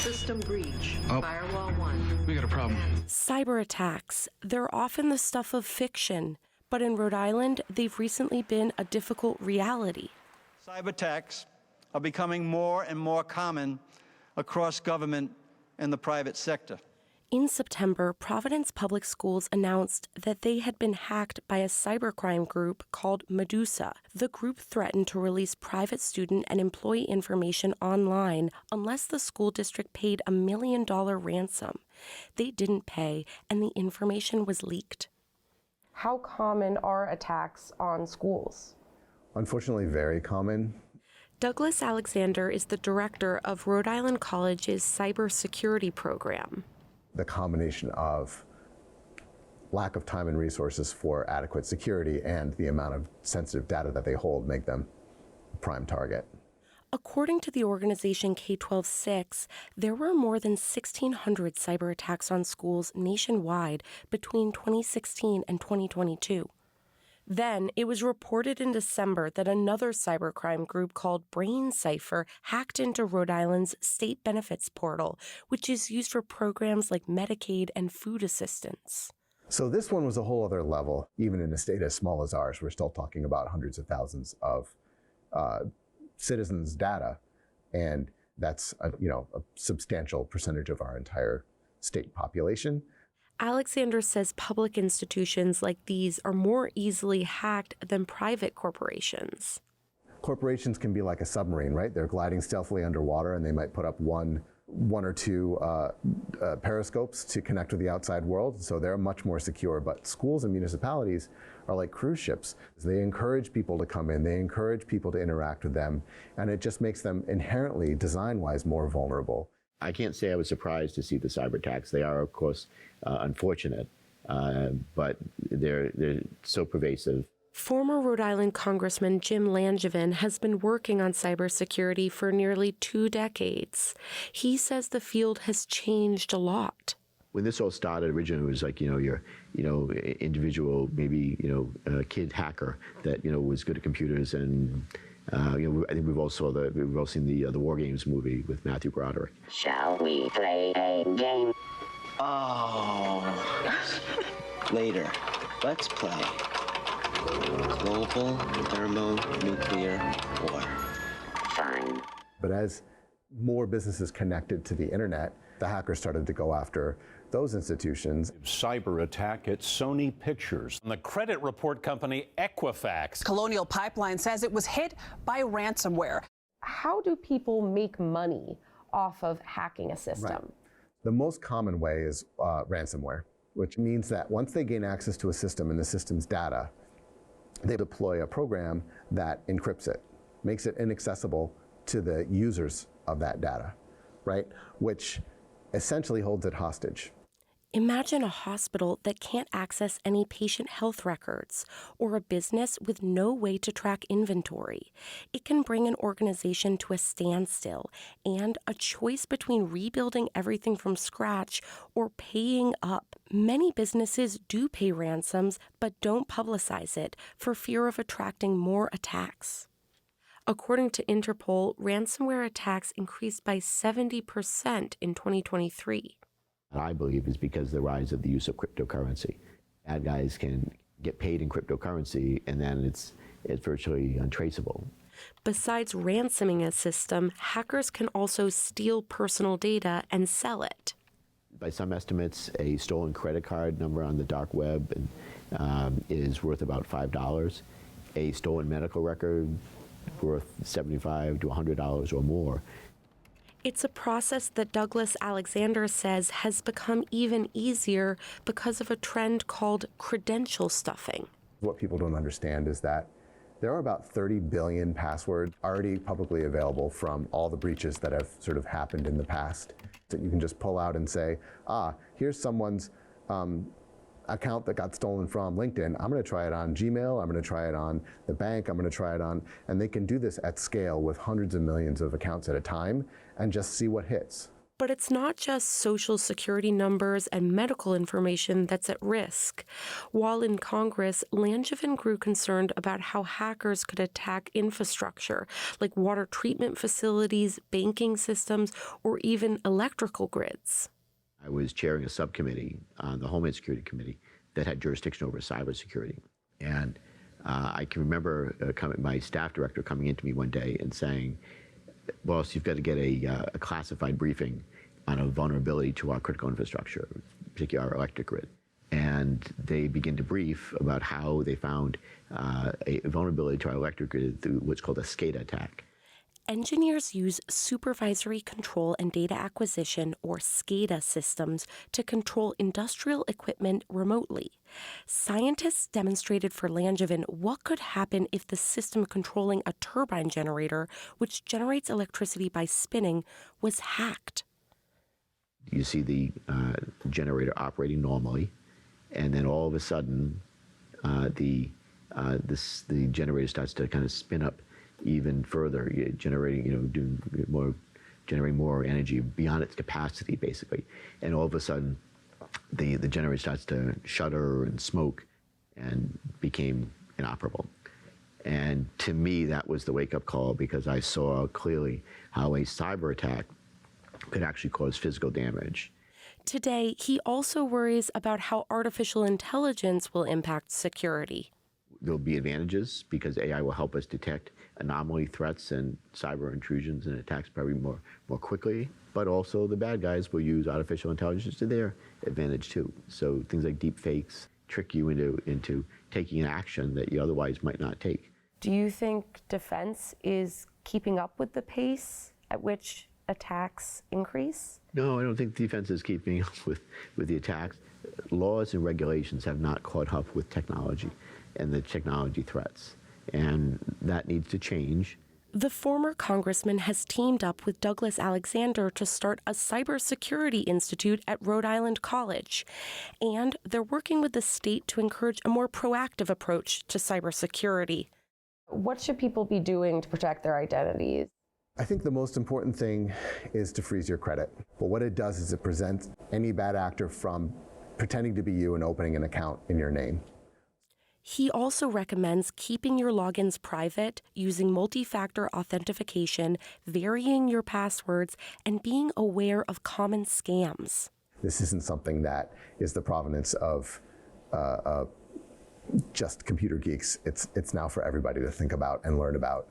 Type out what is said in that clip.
System breach. Firewall 1. We got a problem. Cyberattacks. They're often the stuff of fiction, but in Rhode Island, they've recently been a difficult reality. Cyberattacks are becoming more and more common across government and the private sector. In September, Providence Public Schools announced that they had been hacked by a cybercrime group called Medusa. The group threatened to release private student and employee information online unless the school district paid $1 million ransom. They didn't pay, and the information was leaked. How common are attacks on schools? Unfortunately, very common. Douglas Alexander is the director of Rhode Island College's cybersecurity program. The combination of lack of time and resources for adequate security and the amount of sensitive data that they hold make them a prime target. According to the organization K-12-6, there were more than 1,600 cyber attacks on schools nationwide between 2016 and 2022. Then, it was reported in December that another cybercrime group called Brain Cipher hacked into Rhode Island's state benefits portal, which is used for programs like Medicaid and food assistance. So this one was a whole other level. Even in a state as small as ours, we're still talking about hundreds of thousands of citizens' data, and that's a substantial percentage of our entire state population. Alexander says public institutions like these are more easily hacked than private corporations. Corporations can be like a submarine, right? They're gliding stealthily underwater, and they might put up one or two periscopes to connect with the outside world, so they're much more secure. But schools and municipalities are like cruise ships. They encourage people to come in, they encourage people to interact with them, and it just makes them inherently, design-wise, more vulnerable. I can't say I was surprised to see the cyber attacks. They are, of course, unfortunate, but they're so pervasive. Former Rhode Island Congressman Jim Langevin has been working on cybersecurity for nearly 2 decades. He says the field has changed a lot. When this all started, originally it was like, your individual, maybe, kid hacker that, was good at computers, and I think we've all seen the War Games movie with Matthew Broderick. Shall we play a game? Oh, later. Let's play global thermonuclear war. Fine. But as more businesses connected to the internet, the hackers started to go after those institutions. Cyber attack at Sony Pictures. And the credit report company Equifax. Colonial Pipeline says it was hit by ransomware. How do people make money off of hacking a system? Right. The most common way is ransomware, which means that once they gain access to a system and the system's data, they deploy a program that encrypts it, makes it inaccessible to the users of that data, right? Which essentially holds it hostage. Imagine a hospital that can't access any patient health records, or a business with no way to track inventory. It can bring an organization to a standstill, and a choice between rebuilding everything from scratch or paying up. Many businesses do pay ransoms, but don't publicize it for fear of attracting more attacks. According to Interpol, ransomware attacks increased by 70% in 2023. I believe is because of the rise of the use of cryptocurrency. Bad guys can get paid in cryptocurrency, and then it's virtually untraceable. Besides ransoming a system, hackers can also steal personal data and sell it. By some estimates, a stolen credit card number on the dark web is worth about $5. A stolen medical record worth $75 to $100 or more. It's a process that Douglas Alexander says has become even easier because of a trend called credential stuffing. What people don't understand is that there are about 30 billion passwords already publicly available from all the breaches that have sort of happened in the past, that you can just pull out and say, here's someone's account that got stolen from LinkedIn. I'm going to try it on Gmail. I'm going to try it on the bank. I'm going to try it on, and they can do this at scale with hundreds of millions of accounts at a time and just see what hits. But it's not just social security numbers and medical information that's at risk. While in Congress, Langevin grew concerned about how hackers could attack infrastructure, like water treatment facilities, banking systems, or even electrical grids. I was chairing a subcommittee on the Homeland Security Committee that had jurisdiction over cybersecurity. And I can remember my staff director coming into me one day and saying, "Boss, you've got to get a classified briefing on a vulnerability to our critical infrastructure, particularly our electric grid." And they begin to brief about how they found a vulnerability to our electric grid through what's called a SCADA attack. Engineers use supervisory control and data acquisition, or SCADA systems, to control industrial equipment remotely. Scientists demonstrated for Langevin what could happen if the system controlling a turbine generator, which generates electricity by spinning, was hacked. You see the generator operating normally, and then all of a sudden, the generator starts to kind of spin up even further, generating more energy beyond its capacity, basically. And all of a sudden, the generator starts to shudder and smoke, and became inoperable. And to me, that was the wake-up call, because I saw clearly how a cyber attack could actually cause physical damage. Today, he also worries about how artificial intelligence will impact security. There'll be advantages because AI will help us detect anomaly threats and cyber intrusions and attacks probably more quickly. But also the bad guys will use artificial intelligence to their advantage too. So things like deep fakes trick you into taking an action that you otherwise might not take. Do you think defense is keeping up with the pace at which attacks increase? No, I don't think defense is keeping up with the attacks. Laws and regulations have not caught up with technology and the technology threats, and that needs to change. The former congressman has teamed up with Douglas Alexander to start a cybersecurity institute at Rhode Island College, and they're working with the state to encourage a more proactive approach to cybersecurity. What should people be doing to protect their identities? I think the most important thing is to freeze your credit. But what it does is it prevents any bad actor from pretending to be you and opening an account in your name. He also recommends keeping your logins private, using multi-factor authentication, varying your passwords, and being aware of common scams. This isn't something that is the provenance of just computer geeks. It's now for everybody to think about and learn about.